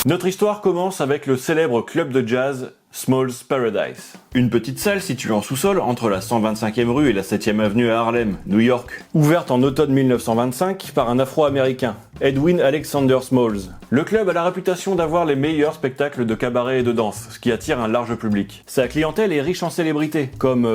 Notre histoire commence avec le célèbre club de jazz Small's Paradise. Une petite salle située en sous-sol entre la 125e rue et la 7e avenue à Harlem, New York. Ouverte en automne 1925 par un Afro-Américain, Edwin Alexander Smalls. Le club a la réputation d'avoir les meilleurs spectacles de cabaret et de danse, ce qui attire un large public. Sa clientèle est riche en célébrités, comme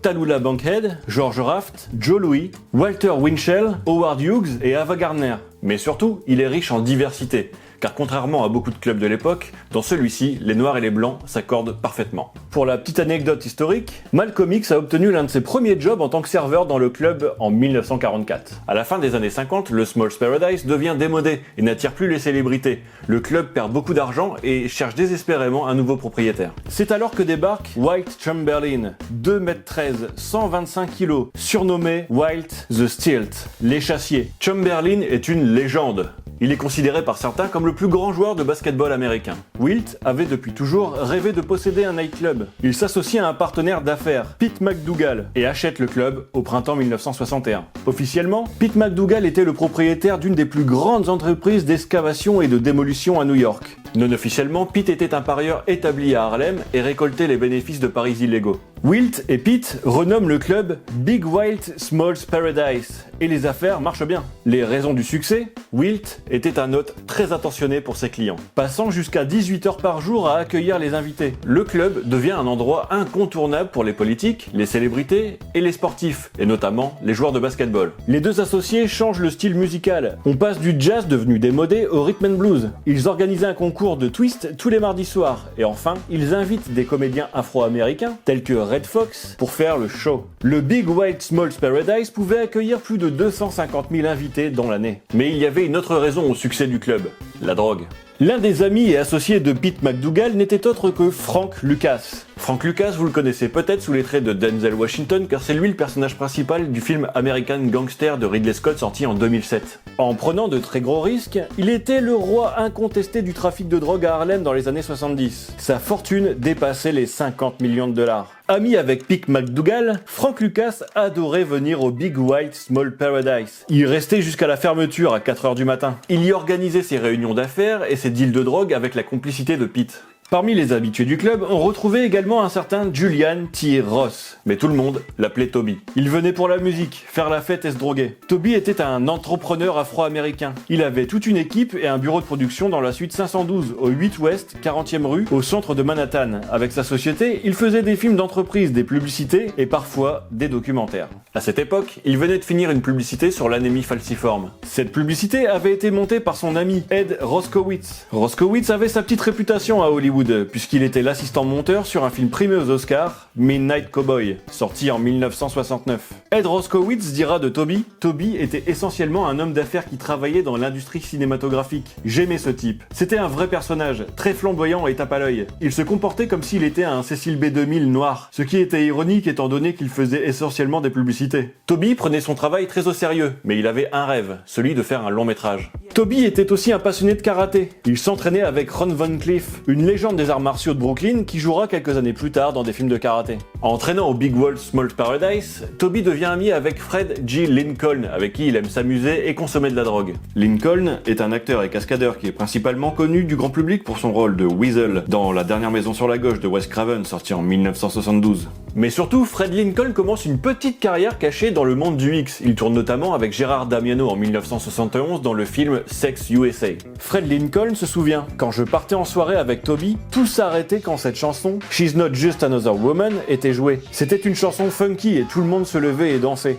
Tallulah Bankhead, George Raft, Joe Louis, Walter Winchell, Howard Hughes et Ava Gardner. Mais surtout, il est riche en diversité. Car contrairement à beaucoup de clubs de l'époque, dans celui-ci, les noirs et les blancs s'accordent parfaitement. Pour la petite anecdote historique, Malcolm X a obtenu l'un de ses premiers jobs en tant que serveur dans le club en 1944. À la fin des années 50, le Small's Paradise devient démodé et n'attire plus les célébrités. Le club perd beaucoup d'argent et cherche désespérément un nouveau propriétaire. C'est alors que débarque Wilt Chamberlain, 2,13 m, 125 kg, surnommé Wilt the Stilt, l'échassier. Chamberlain est une légende. Il est considéré par certains comme le plus grand joueur de basketball américain. Wilt avait depuis toujours rêvé de posséder un nightclub. Il s'associe à un partenaire d'affaires, Pete McDougal, et achète le club au printemps 1961. Officiellement, Pete McDougal était le propriétaire d'une des plus grandes entreprises d'excavation et de démolition à New York. Non officiellement, Pete était un parieur établi à Harlem et récoltait les bénéfices de paris illégaux. Wilt et Pete renomment le club Big Wilt Small's Paradise, et les affaires marchent bien. Les raisons du succès? Wilt était un hôte très attentionné pour ses clients, passant jusqu'à 18 heures par jour à accueillir les invités. Le club devient un endroit incontournable pour les politiques, les célébrités et les sportifs, et notamment les joueurs de basketball. Les deux associés changent le style musical. On passe du jazz devenu démodé au rhythm and blues. Ils organisaient un concours de twist tous les mardis soirs, et enfin, ils invitent des comédiens afro-américains, tels que Red Fox, pour faire le show. Le Big Wild Small's Paradise pouvait accueillir plus de 250 000 invités dans l'année. Mais il y avait une autre raison au succès du club, la drogue. L'un des amis et associés de Pete McDougal n'était autre que Frank Lucas. Frank Lucas, vous le connaissez peut-être sous les traits de Denzel Washington, car c'est lui le personnage principal du film American Gangster de Ridley Scott sorti en 2007. En prenant de très gros risques, il était le roi incontesté du trafic de drogue à Harlem dans les années 70. Sa fortune dépassait les 50 millions de dollars. Ami avec Pete McDougal, Frank Lucas adorait venir au Big White Small Paradise. Il restait jusqu'à la fermeture à 4 h du matin. Il y organisait ses réunions d'affaires et ses deals de drogue avec la complicité de Pete. Parmi les habitués du club, on retrouvait également un certain Julian T. Ross, mais tout le monde l'appelait Toby. Il venait pour la musique, faire la fête et se droguer. Toby était un entrepreneur afro-américain. Il avait toute une équipe et un bureau de production dans la suite 512, au 8 Ouest, 40e rue, au centre de Manhattan. Avec sa société, il faisait des films d'entreprise, des publicités et parfois des documentaires. À cette époque, il venait de finir une publicité sur l'anémie falciforme. Cette publicité avait été montée par son ami Ed Roskowitz. Roskowitz avait sa petite réputation à Hollywood, puisqu'il était l'assistant monteur sur un film primé aux Oscars, Midnight Cowboy, sorti en 1969. Ed Roskowitz dira de Toby: Toby était essentiellement un homme d'affaires qui travaillait dans l'industrie cinématographique. J'aimais ce type. C'était un vrai personnage, très flamboyant et tape à l'œil. Il se comportait comme s'il était un Cecil B. 2000 noir, ce qui était ironique étant donné qu'il faisait essentiellement des publicités. Toby prenait son travail très au sérieux, mais il avait un rêve, celui de faire un long métrage. Toby était aussi un passionné de karaté. Il s'entraînait avec Ron Von Cleef, une légende des arts martiaux de Brooklyn qui jouera quelques années plus tard dans des films de karaté. En entraînant au Big Wild Small Paradise, Toby devient ami avec Fred G. Lincoln, avec qui il aime s'amuser et consommer de la drogue. Lincoln est un acteur et cascadeur qui est principalement connu du grand public pour son rôle de Weasel dans La dernière maison sur la gauche de Wes Craven, sorti en 1972. Mais surtout, Fred Lincoln commence une petite carrière cachée dans le monde du X. Il tourne notamment avec Gérard Damiano en 1971 dans le film Sex USA. Fred Lincoln se souvient: quand je partais en soirée avec Toby, tout s'arrêtait quand cette chanson She's Not Just Another Woman était jouée. C'était une chanson funky et tout le monde se levait et dansait.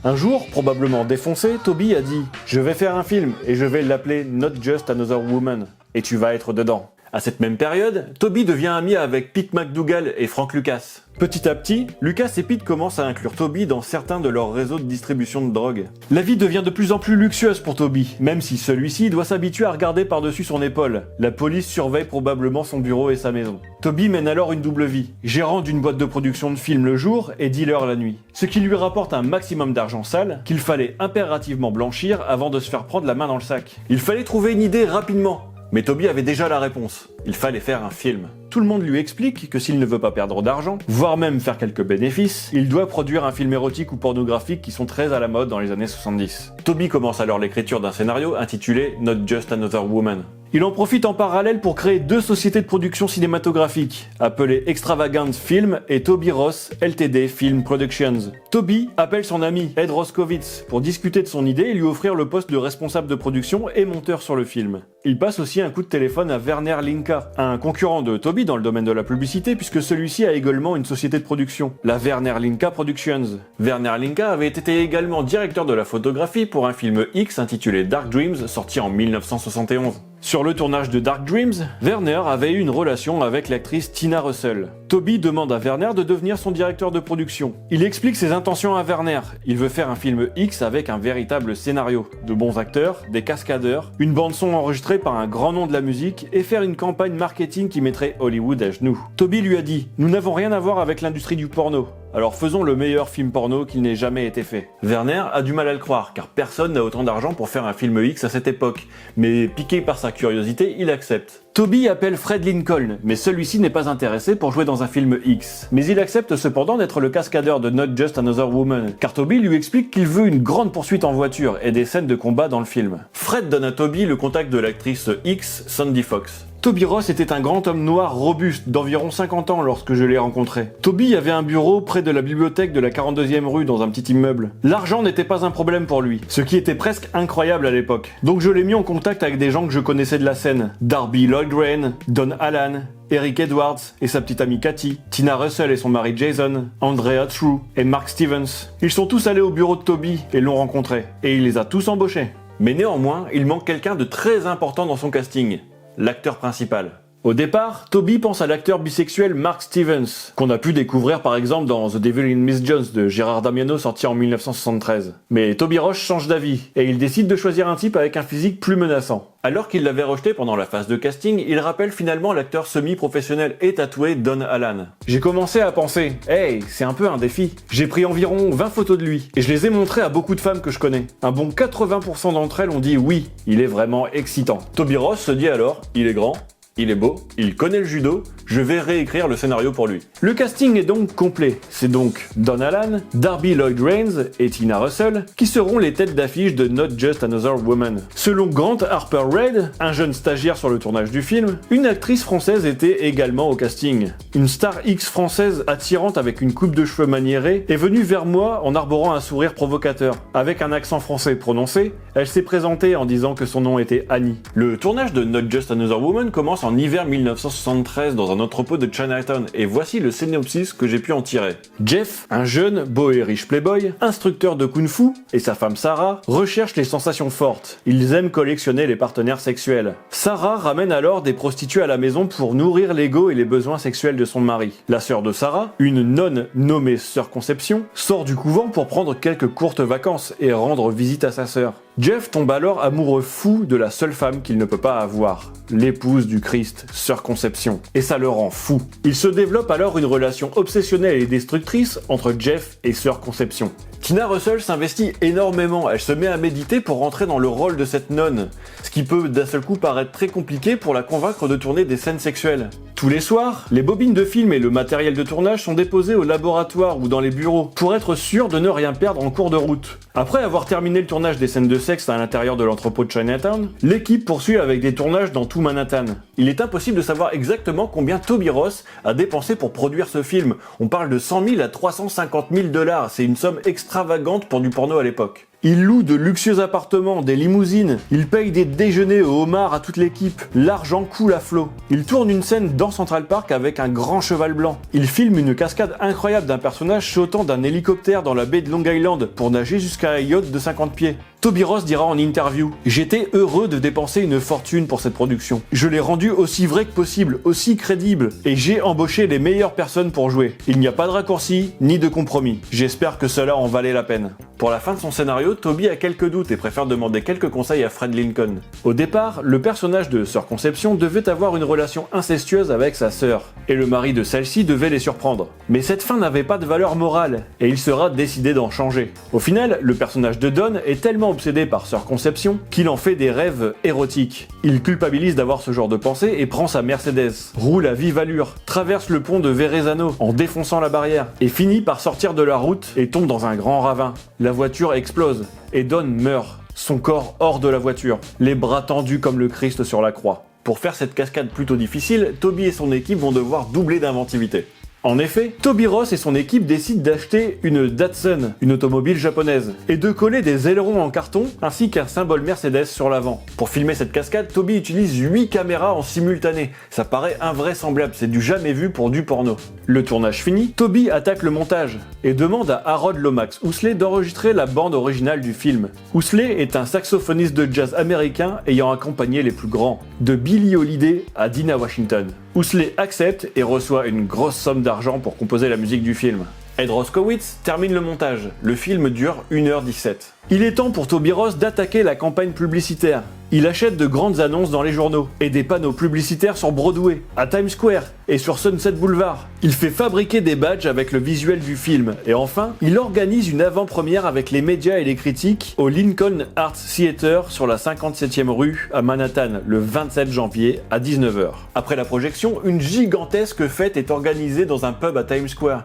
Un jour, probablement défoncé, Toby a dit: je vais faire un film et je vais l'appeler Not Just Another Woman. Et tu vas être dedans. À cette même période, Toby devient ami avec Pete McDougal et Frank Lucas. Petit à petit, Lucas et Pete commencent à inclure Toby dans certains de leurs réseaux de distribution de drogue. La vie devient de plus en plus luxueuse pour Toby, même si celui-ci doit s'habituer à regarder par-dessus son épaule. La police surveille probablement son bureau et sa maison. Toby mène alors une double vie, gérant d'une boîte de production de films le jour et dealer la nuit. Ce qui lui rapporte un maximum d'argent sale qu'il fallait impérativement blanchir avant de se faire prendre la main dans le sac. Il fallait trouver une idée rapidement. Mais Toby avait déjà la réponse. Il fallait faire un film. tout le monde lui explique que s'il ne veut pas perdre d'argent, voire même faire quelques bénéfices, il doit produire un film érotique ou pornographique qui sont très à la mode dans les années 70. Toby commence alors l'écriture d'un scénario intitulé Not Just Another Woman. Il en profite en parallèle pour créer deux sociétés de production cinématographique, appelées Extravagant Film et Toby Ross Ltd Film Productions. Toby appelle son ami Ed Roskovitz pour discuter de son idée et lui offrir le poste de responsable de production et monteur sur le film. Il passe aussi un coup de téléphone à Werner Linka, un concurrent de Toby dans le domaine de la publicité puisque celui-ci a également une société de production, la Werner Linka Productions. Werner Linka avait été également directeur de la photographie pour un film X intitulé Dark Dreams sorti en 1971. Sur le tournage de Dark Dreams, Werner avait eu une relation avec l'actrice Tina Russell. Toby demande à Werner de devenir son directeur de production. Il explique ses intentions à Werner. Il veut faire un film X avec un véritable scénario, de bons acteurs, des cascadeurs, une bande-son enregistrée par un grand nom de la musique et faire une campagne marketing qui mettrait Hollywood à genoux. Toby lui a dit « Nous n'avons rien à voir avec l'industrie du porno. Alors faisons le meilleur film porno qu'il n'ait jamais été fait. » Werner a du mal à le croire, car personne n'a autant d'argent pour faire un film X à cette époque. Mais piqué par sa curiosité, il accepte. Toby appelle Fred Lincoln, mais celui-ci n'est pas intéressé pour jouer dans un film X. Mais il accepte cependant d'être le cascadeur de Not Just Another Woman, car Toby lui explique qu'il veut une grande poursuite en voiture et des scènes de combat dans le film. Fred donne à Toby le contact de l'actrice X, Sandy Fox. Toby Ross était un grand homme noir robuste d'environ 50 ans lorsque je l'ai rencontré. Toby avait un bureau près de la bibliothèque de la 42e rue dans un petit immeuble. L'argent n'était pas un problème pour lui, ce qui était presque incroyable à l'époque. Donc je l'ai mis en contact avec des gens que je connaissais de la scène. Darby Lloyd Rain, Don Allan, Eric Edwards et sa petite amie Cathy, Tina Russell et son mari Jason, Andrea True et Mark Stevens. Ils sont tous allés au bureau de Toby et l'ont rencontré. Et il les a tous embauchés. Mais néanmoins, il manque quelqu'un de très important dans son casting. L'acteur principal. Au départ, Toby pense à l'acteur bisexuel Mark Stevens, qu'on a pu découvrir par exemple dans The Devil in Miss Jones de Gérard Damiano sorti en 1973. Mais Toby Ross change d'avis, et il décide de choisir un type avec un physique plus menaçant. Alors qu'il l'avait rejeté pendant la phase de casting, il rappelle finalement l'acteur semi-professionnel et tatoué Don Allan. J'ai commencé à penser, hey, c'est un peu un défi. J'ai pris environ 20 photos de lui, et je les ai montrées à beaucoup de femmes que je connais. Un bon 80% d'entre elles ont dit oui, il est vraiment excitant. Toby Ross se dit alors, il est grand, il est beau, il connaît le judo, je vais réécrire le scénario pour lui. Le casting est donc complet. C'est donc Don Allan, Darby Lloyd Rains et Tina Russell qui seront les têtes d'affiche de Not Just Another Woman. Selon Grant Harper Reid, un jeune stagiaire sur le tournage du film, une actrice française était également au casting. Une star X française attirante avec une coupe de cheveux maniérée est venue vers moi en arborant un sourire provocateur. Avec un accent français prononcé, elle s'est présentée en disant que son nom était Annie. Le tournage de Not Just Another Woman commence en hiver 1973 dans un entrepôt de Chinatown, et voici le synopsis que j'ai pu en tirer. Jeff, un jeune, beau et riche playboy, instructeur de kung-fu, et sa femme Sarah recherchent les sensations fortes. Ils aiment collectionner les partenaires sexuels. Sarah ramène alors des prostituées à la maison pour nourrir l'ego et les besoins sexuels de son mari. La sœur de Sarah, une nonne nommée Sœur Conception, sort du couvent pour prendre quelques courtes vacances et rendre visite à sa sœur. Jeff tombe alors amoureux fou de la seule femme qu'il ne peut pas avoir, l'épouse du Christ, Sœur Conception. Et ça le rend fou. Il se développe alors une relation obsessionnelle et destructrice entre Jeff et Sœur Conception. Tina Russell s'investit énormément, elle se met à méditer pour rentrer dans le rôle de cette nonne, ce qui peut d'un seul coup paraître très compliqué pour la convaincre de tourner des scènes sexuelles. Tous les soirs, les bobines de film et le matériel de tournage sont déposés au laboratoire ou dans les bureaux, pour être sûr de ne rien perdre en cours de route. Après avoir terminé le tournage des scènes de sexe à l'intérieur de l'entrepôt de Chinatown, l'équipe poursuit avec des tournages dans tout Manhattan. Il est impossible de savoir exactement combien Toby Ross a dépensé pour produire ce film. On parle de 100 000 à 350 000 $, c'est une somme extravagante pour du porno à l'époque. Il loue de luxueux appartements, des limousines, il paye des déjeuners au homard à toute l'équipe, l'argent coule à flot. Il tourne une scène dans Central Park avec un grand cheval blanc. Il filme une cascade incroyable d'un personnage sautant d'un hélicoptère dans la baie de Long Island pour nager jusqu'à un yacht de 50 pieds. Toby Ross dira en interview « J'étais heureux de dépenser une fortune pour cette production. Je l'ai rendue aussi vraie que possible, aussi crédible, et j'ai embauché les meilleures personnes pour jouer. Il n'y a pas de raccourci, ni de compromis. J'espère que cela en valait la peine. » Pour la fin de son scénario, Toby a quelques doutes et préfère demander quelques conseils à Fred Lincoln. Au départ, le personnage de Sœur Conception devait avoir une relation incestueuse avec sa sœur, et le mari de celle-ci devait les surprendre. Mais cette fin n'avait pas de valeur morale, et il sera décidé d'en changer. Au final, le personnage de Don est tellement obsédé par Sœur Conception qu'il en fait des rêves érotiques. Il culpabilise d'avoir ce genre de pensée et prend sa Mercedes, roule à vive allure, traverse le pont de Verrazzano en défonçant la barrière et finit par sortir de la route et tombe dans un grand ravin. La voiture explose et Don meurt, son corps hors de la voiture, les bras tendus comme le Christ sur la croix. Pour faire cette cascade plutôt difficile, Toby et son équipe vont devoir doubler d'inventivité. En effet, Toby Ross et son équipe décident d'acheter une Datsun, une automobile japonaise, et de coller des ailerons en carton ainsi qu'un symbole Mercedes sur l'avant. Pour filmer cette cascade, Toby utilise 8 caméras en simultané. Ça paraît invraisemblable, c'est du jamais vu pour du porno. Le tournage fini, Toby attaque le montage et demande à Harold Lomax Housley d'enregistrer la bande originale du film. Housley est un saxophoniste de jazz américain ayant accompagné les plus grands, de Billie Holiday à Dinah Washington. Housley accepte et reçoit une grosse somme d'argent pour composer la musique du film. Ed Roskowitz termine le montage. Le film dure 1h17. Il est temps pour Toby Ross d'attaquer la campagne publicitaire. Il achète de grandes annonces dans les journaux et des panneaux publicitaires sur Broadway, à Times Square et sur Sunset Boulevard. Il fait fabriquer des badges avec le visuel du film et enfin, il organise une avant-première avec les médias et les critiques au Lincoln Arts Theater sur la 57e rue à Manhattan le 27 janvier à 19h. Après la projection, une gigantesque fête est organisée dans un pub à Times Square.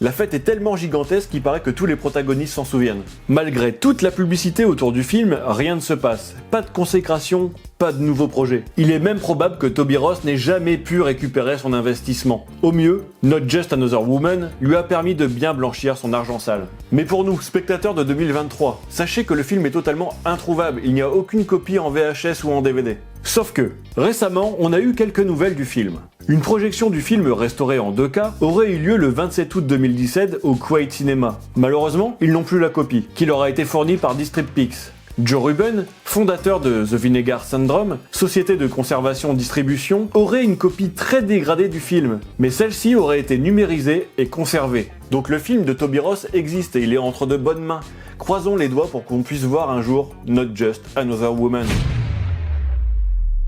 La fête est tellement gigantesque qu'il paraît que tous les protagonistes s'en souviennent. Malgré toute la publicité autour du film, rien ne se passe. Pas de consécration, pas de nouveau projet. Il est même probable que Toby Ross n'ait jamais pu récupérer son investissement. Au mieux, Not Just Another Woman lui a permis de bien blanchir son argent sale. Mais pour nous, spectateurs de 2023, sachez que le film est totalement introuvable, il n'y a aucune copie en VHS ou en DVD. Sauf que, récemment, on a eu quelques nouvelles du film. Une projection du film restauré en 2K aurait eu lieu le 27 août 2017 au Kuwait Cinema. Malheureusement, ils n'ont plus la copie, qui leur a été fournie par Distriptix. Joe Ruben, fondateur de The Vinegar Syndrome, société de conservation-distribution, aurait une copie très dégradée du film, mais celle-ci aurait été numérisée et conservée. Donc le film de Toby Ross existe et il est entre de bonnes mains. Croisons les doigts pour qu'on puisse voir un jour Not Just Another Woman.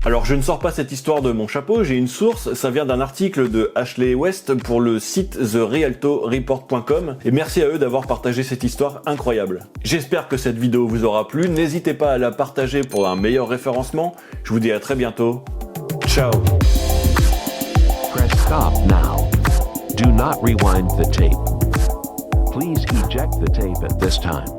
Alors je ne sors pas cette histoire de mon chapeau, j'ai une source, ça vient d'un article de Ashley West pour le site TheRialtoReport.com et merci à eux d'avoir partagé cette histoire incroyable. J'espère que cette vidéo vous aura plu, n'hésitez pas à la partager pour un meilleur référencement, je vous dis à très bientôt, ciao. Press stop now. Do not rewind the tape. Please eject the tape at this time.